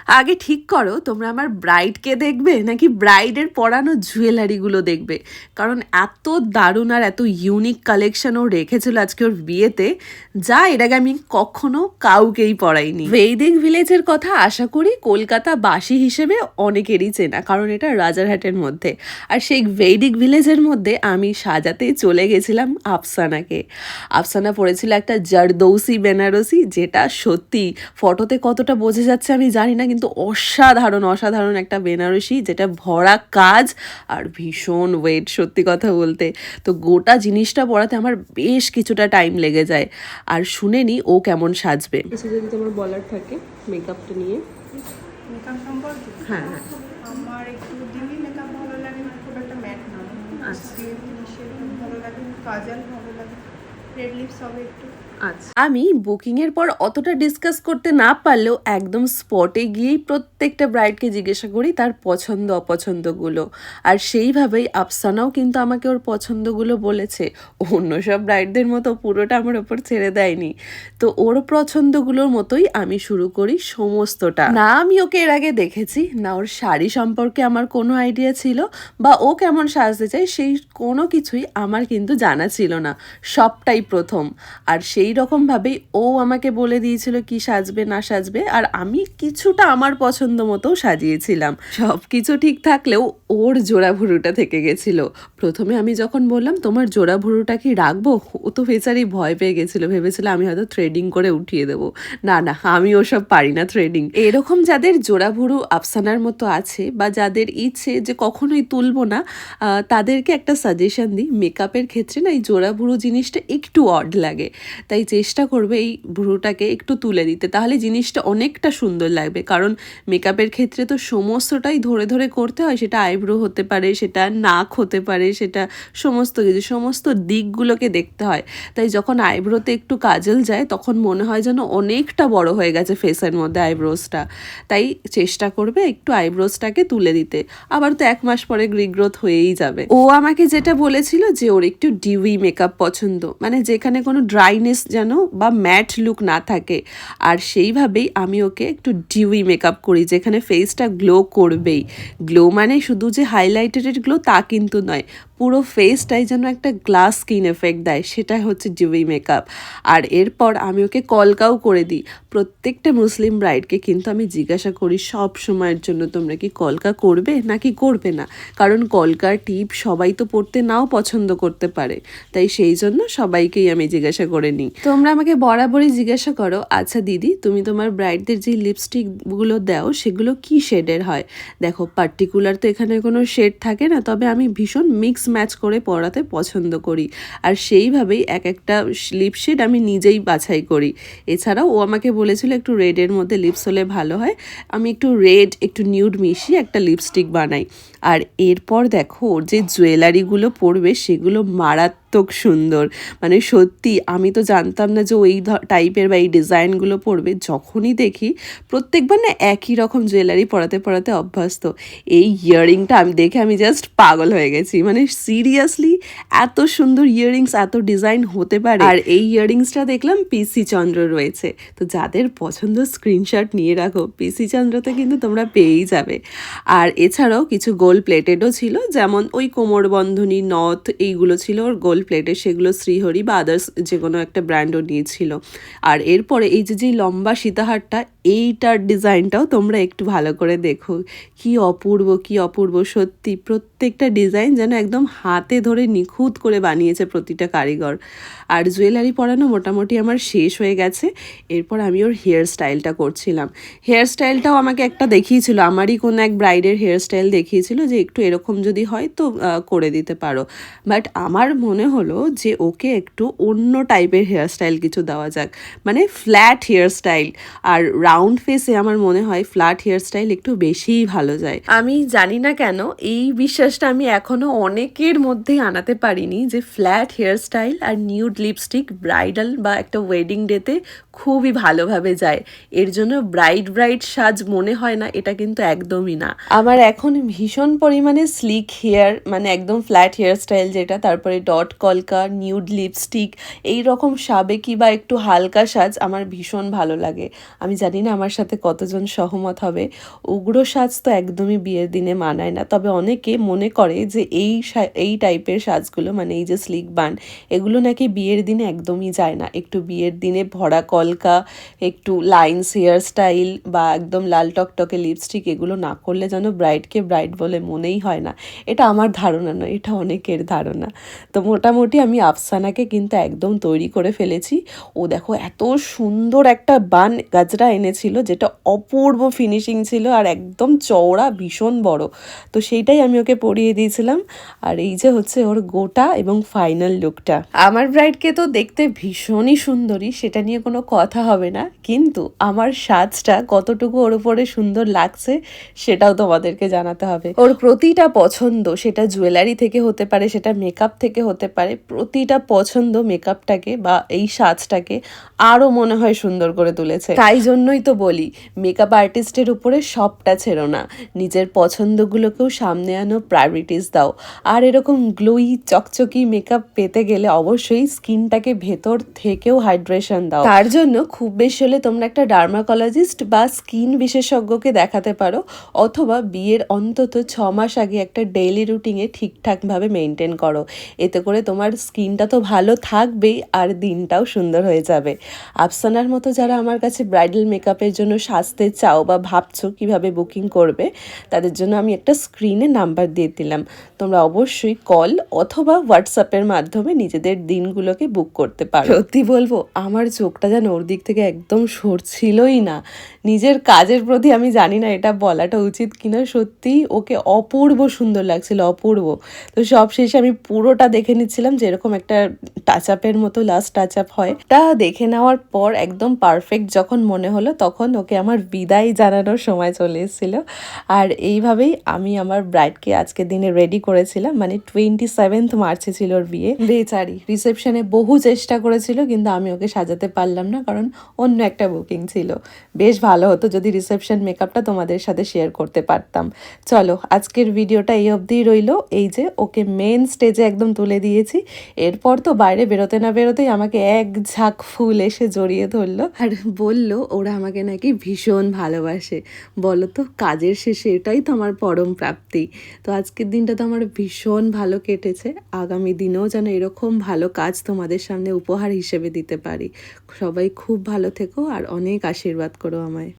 আগে ঠিক করো তোমরা আমার ব্রাইডকে দেখবে নাকি ব্রাইডের পরানো জুয়েলারিগুলো দেখবে, কারণ এত দারুণ আর এত ইউনিক কালেকশন ও রেখেছিল আজকে ওর বিয়েতে, যা এর আগে আমি কখনো কাউকেই পরাইনি। বৈদিক ভিলেজের কথা আশা করি কলকাতা বাসী হিসেবে অনেকেরই চেনা, কারণ এটা রাজারহাটের মধ্যে। আর সেই বৈদিক ভিলেজের মধ্যে আমি সাজাতেই চলে গেছিলাম আফসানাকে। আফসানা পরেছিল একটা জারদৌসি বেনারসি, যেটা সত্যি ফটোতে কতটা বোঝা যাচ্ছে আমি জানি না, কিন্তু অসাধারণ অসাধারণ একটা বেনারসি, যেটা ভরা কাজ আর ভীষণ ওয়েট সত্যি কথা বলতে। তো গোটা জিনিসটা পরাতে আমার বেশ কিছুটা টাইম লেগে যায়। আর শুনে নি ও কেমন সাজবে। কিছু যদি তোমার বলার থাকে মেকআপটা নিয়ে। মেকআপ সম্পর্কে হ্যাঁ হ্যাঁ আমার একটু ডিমি মেকআপ ভালো লাগে, খুব একটা ম্যাট না। আচ্ছা ভালো লাগে, কাজল ভালো লাগে, রেড লিপস হবে একটু। আচ্ছা, আমি বুকিংয়ের পর অতটা ডিসকাস করতে না পারলেও একদম স্পটে গিয়েই প্রত্যেকটা ব্রাইডকে জিজ্ঞাসা করি তার পছন্দ অপছন্দগুলো। আর সেইভাবেই আফসানাও কিন্তু আমাকে ওর পছন্দগুলো বলেছে। অন্য সব ব্রাইডদের মতো পুরোটা আমার ওপর ছেড়ে দেয়নি। তো ওর পছন্দগুলোর মতোই আমি শুরু করি সমস্তটা। না আমি ওকে এর আগে দেখেছি, না ওর শাড়ি সম্পর্কে আমার কোনো আইডিয়া ছিল, বা ও কেমন সাজতে চায় সেই কোনো কিছুই আমার কিন্তু জানা ছিল না। সবটাই প্রথম। আর সেই রকমভাবেই ও আমাকে বলে দিয়েছিল কি সাজবে না সাজবে, আর আমি কিছুটা আমার পছন্দ মতো সাজিয়েছিলাম। সব কিছু ঠিক থাকলেও ওর জোড়া ভুরুটা থেকে গেছিল। প্রথমে আমি যখন বললাম তোমার জোড়া ভুরুটা কি রাখবো, ও তো বেচারি ভয় পেয়ে গেছিলো, ভেবেছিল আমি হয়তো থ্রেডিং করে উঠিয়ে দেবো। না না, আমি ওসব পারি না থ্রেডিং। এরকম যাদের জোড়া ভুরু আফসানার মতো আছে, বা যাদের ইচ্ছে যে কখনোই তুলবো না, তাদেরকে একটা সাজেশন দিই, মেকআপের ক্ষেত্রে না এই জোড়া ভুরু জিনিসটা একটু অড লাগে, তাই চেষ্টা করবে এই ভুরুটাকে একটু তুলে দিতে, তাহলে জিনিসটা অনেকটা সুন্দর লাগবে। কারণ মেকআপের ক্ষেত্রে তো সমস্তটাই ধরে ধরে করতে হয়, সেটা আইব্রো হতে পারে, সেটা নাক হতে পারে, সেটা সমস্ত কিছু সমস্ত দিকগুলোকে দেখতে হয়। তাই যখন আইব্রোতে একটু কাজল যায় তখন মনে হয় যেন অনেকটা বড় হয়ে গেছে ফেসের মধ্যে আইব্রোসটা। তাই চেষ্টা করবে একটু আইব্রোসটাকে তুলে দিতে। আবার তো 1 মাস পরে রিগ্রোথ হয়েই যাবে। ও আমাকে যেটা বলেছিল যে ওর একটু ডিউই মেকআপ পছন্দ, মানে যেখানে কোনো ড্রাইনেস যেন বা ম্যাট লুক না থাকে। আর সেইভাবেই আমি ওকে একটু ডিউই মেকআপ করি, যেখানে ফেসটা গ্লো করবেই। গ্লো মানে শুধু যে হাইলাইটেড গ্লো তা কিন্তু নয়, পুরো ফেসটাই যেন একটা গ্লাস স্কিন এফেক্ট দেয়, সেটা হচ্ছে ডিউই মেকআপ। আর এরপর আমি ওকে কলকাও করে দিই। প্রত্যেকটা মুসলিম ব্রাইডকে কিন্তু আমি জিজ্ঞাসা করি সব সময়ের জন্য তোমরা কি কলকা করবে নাকি করবে না, কারণ কলকার টিপ সবাই তো পড়তে নাও পছন্দ করতে পারে। তাই সেই জন্য সবাইকেই আমি জিজ্ঞাসা করে নিই। তোমরা আমাকে বরাবরই জিজ্ঞাসা করো, আচ্ছা দিদি তুমি তোমার ব্রাইডদের যে লিপস্টিকগুলো দাও সেগুলো কি শেডের হয়। দেখো পার্টিকুলার তো এখানে কোনো শেড থাকে না, তবে আমি ভীষণ মিক্স ম্যাচ করে পরাতে পছন্দ করি। আর সেইভাবেই এক একটা লিপ শেড আমি নিজেই বাছাই করি। এছাড়াও ও আমাকে বলেছিল একটু রেডের মধ্যে লিপস হলে ভালো হয়, আমি একটু রেড একটু নিউড মিশিয়ে একটা লিপস্টিক বানাই। আর এরপর দেখো ওর যে জুয়েলারিগুলো পরবে সেগুলো মারাত্মক সুন্দর, মানে সত্যি আমি তো জানতাম না যে ওই টাইপের বা এই ডিজাইনগুলো পরবে। যখনই দেখি প্রত্যেকবার না একই রকম জুয়েলারি পরাতে পরাতে অভ্যস্ত। এই ইয়াররিংটা আমি দেখে আমি জাস্ট পাগল হয়ে গেছি, মানে সিরিয়াসলি এত সুন্দর ইয়াররিংস এত ডিজাইন হতে পারে। আর এই ইয়াররিংসটা দেখলাম পিসি চন্দ্র রয়েছে, তো যাদের পছন্দ স্ক্রিনশট নিয়ে রাখো, পিসি চন্দ্রতে কিন্তু তোমরা পেয়েই যাবে। আর এছাড়াও কিছু গোল্ড প্লেটেডও ছিল, যেমন ওই কোমরবন্ধনী নথ এইগুলো ছিল ওর গোল্ড প্লেটেড, সেগুলো শ্রীহরি বা আদার্স যে কোনো একটা ব্র্যান্ডও নিয়েছিল। আর এরপরে এই যে লম্বা সীতাহারটা, এইটার ডিজাইনটাও তোমরা একটু ভালো করে দেখো, কি অপূর্ব কি অপূর্ব সত্যি। প্রত্যেকটা ডিজাইন যেন একদম হাতে ধরে নিখুঁত করে বানিয়েছে প্রতিটা কারিগর। আর জুয়েলারি পরানো মোটামুটি আমার শেষ হয়ে গেছে। এরপর আমি ওর হেয়ার স্টাইলটা করছিলাম। হেয়ার স্টাইলটাও আমাকে একটা দেখিয়েছিল, আমারই কোনো এক ব্রাইডের হেয়ার স্টাইল দেখিয়েছিল যে একটু এরকম যদি হয় তো করে দিতে পারো। বাট আমার মনে হলো যে ওকে একটু অন্য টাইপের হেয়ার স্টাইল কিছু দেওয়া যাক, মানে ফ্ল্যাট হেয়ার স্টাইল। আর রাউন্ড ফেসে আমার মনে হয় ফ্ল্যাট হেয়ার স্টাইল একটু বেশিই ভালো যায়। আমি জানি না কেন এই বিশ্বাসটা আমি এখনো অনেকের মধ্যেই আনাতে পারিনি যে ফ্ল্যাট হেয়ার স্টাইল আর নিউড লিপস্টিক ব্রাইডাল বা একটা ওয়েডিং ডেতে খুবই ভালোভাবে যায়। এর জন্য ব্রাইট সাজ মনে হয় না, এটা কিন্তু একদমই না। আমার এখন ভীষণ পরিমাণে স্লিক হেয়ার, মানে একদম ফ্ল্যাট হেয়ার স্টাইল যেটা, তারপরে ডট কলকা, নিউড লিপস্টিক, এই রকম সাবেকি বা একটু হালকা সাজ আমার ভীষণ ভালো লাগে। আমি জানি না আমার সাথে কতজন সহমত হবে। উগ্র সাজ তো একদমই বিয়ের দিনে মানায় না, তবে অনেকে মনে করে যে এই টাইপের সাজগুলো, মানে এই যে স্লিক বান, এগুলো নাকি বিয়ের দিনে একদমই যায় না। একটু বিয়ের দিনে ভরা কলকা, একটু লাইন্স হেয়ার স্টাইল বা একদম লাল টকটকে লিপস্টিক, এগুলো না করলে যেন ব্রাইডকে ব্রাইড বলে মনেই হয় না। এটা আমার ধারণা নয়, এটা অনেকের ধারণা। তো মোটামুটি আমি আফসানাকে কিন্তু একদম তৈরি করে ফেলেছি। ও দেখো এত সুন্দর একটা বান গাজরা এনেছিল, যেটা অপূর্ব ফিনিশিং ছিল আর একদম চওড়া, ভীষণ বড়। তো সেইটাই আমি ওকে পরিয়ে দিয়েছিলাম। আর এই যে হচ্ছে ওর গোটা এবং ফাইনাল লুকটা। আমার ব্রাইডকে তো দেখতে ভীষণই সুন্দরী, সেটা নিয়ে কোনো কথা হবে না, কিন্তু আমার সাজটা কতটুকু ওর উপরে সুন্দর লাগছে সেটাও তোমাদেরকে জানাতে হবে। ওর প্রতিটা পছন্দ, সেটা জুয়েলারি থেকে হতে পারে, সেটা মেকআপ থেকে হতে পারে, প্রতিটা পছন্দ মেকআপটাকে বা এই সাজটাকে আরও মনে হয় সুন্দর করে তুলেছে। তাই জন্যই তো বলি, মেকআপ আর্টিস্টের উপরে সবটা ছেড়ো না, নিজের পছন্দগুলোকেও সামনে আনো, প্রায়োরিটিস দাও। আর এরকম গ্লোই চকচকি মেকআপ পেতে গেলে অবশ্যই স্কিনটাকে ভেতর থেকেও হাইড্রেশন দাও। তার জন্য খুব বেশি হলে তোমরা একটা ডার্মাকোলজিস্ট বা স্কিন বিশেষজ্ঞকে দেখাতে পারো, অথবা বিয়ের অন্তত 6 মাস আগে একটা ডেইলি রুটিনে ঠিকঠাকভাবে মেনটেন করো। এতে করে তোমার স্কিনটা তো ভালো থাকবেই আর দিনটাও সুন্দর হয়ে যাবে। আফসানার মতো যারা আমার কাছে ব্রাইডাল মেকআপের জন্য সাজতে চাও বা ভাবছো কিভাবে বুকিং করবে, তাদের জন্য আমি একটা স্ক্রিনে নাম্বার দিয়ে দিলাম। তোমরা অবশ্যই কল অথবা হোয়াটসঅ্যাপের মাধ্যমে নিজেদের দিনগুলোকে বুক করতে পারো। সত্যি বলবো, আমার চোখটা যেন ওর দিক থেকে একদম সরছিলই না। নিজের কাজের প্রতি আমি জানি না এটা বলাটা উচিত কিনা, সত্যিই ওকে অপূর্ব সুন্দর লাগছিল, অপূর্ব। তো সব শেষে আমি পুরোটা দেখে নিচ্ছিলাম, যেরকম একটা টাচ আপের মতো লাস্ট টাচ আপ হয়, তা দেখে নেওয়ার পর একদম পারফেক্ট যখন মনে হলো, তখন ওকে আমার বিদায় জানানোর সময় চলে এসেছিল। আর এইভাবেই আমি আমার ব্রাইডকে আজকের দিনে রেডি করেছিলাম। মানে 27 মার্চে ছিল ওর বিয়ে। বেচারি রিসেপশনে বহু চেষ্টা করেছিল, কিন্তু আমি ওকে সাজাতে পারলাম না, কারণ অন্য একটা বুকিং ছিল। বেশ ভালো হতো যদি রিসেপশন মেকআপটা তোমাদের সাথে শেয়ার করতে পারতাম। চলো, আজকের ভিডিওটা এই অবধিই রইলো। এই যে ওকে মেন স্টেজে একদম তুলে দিয়েছি, এরপর তো বাইরে বেরোতে না বেরোতেই আমাকে এক ঝাঁক ফুল এসে জড়িয়ে ধরলো আর বলল ওরা আমাকে নাকি ভীষণ ভালোবাসে। বলো তো, কাজের শেষে এটাই তো আমার পরম প্রাপ্তি। তো আজকের দিনটা তো আমার ভীষণ ভালো কেটেছে। আগামী দিনেও যেন এরকম ভালো কাজ তোমাদের সামনে উপহার হিসেবে দিতে পারি। সবাই খুব ভালো থেকো আর অনেক আশীর্বাদ করো আমায়।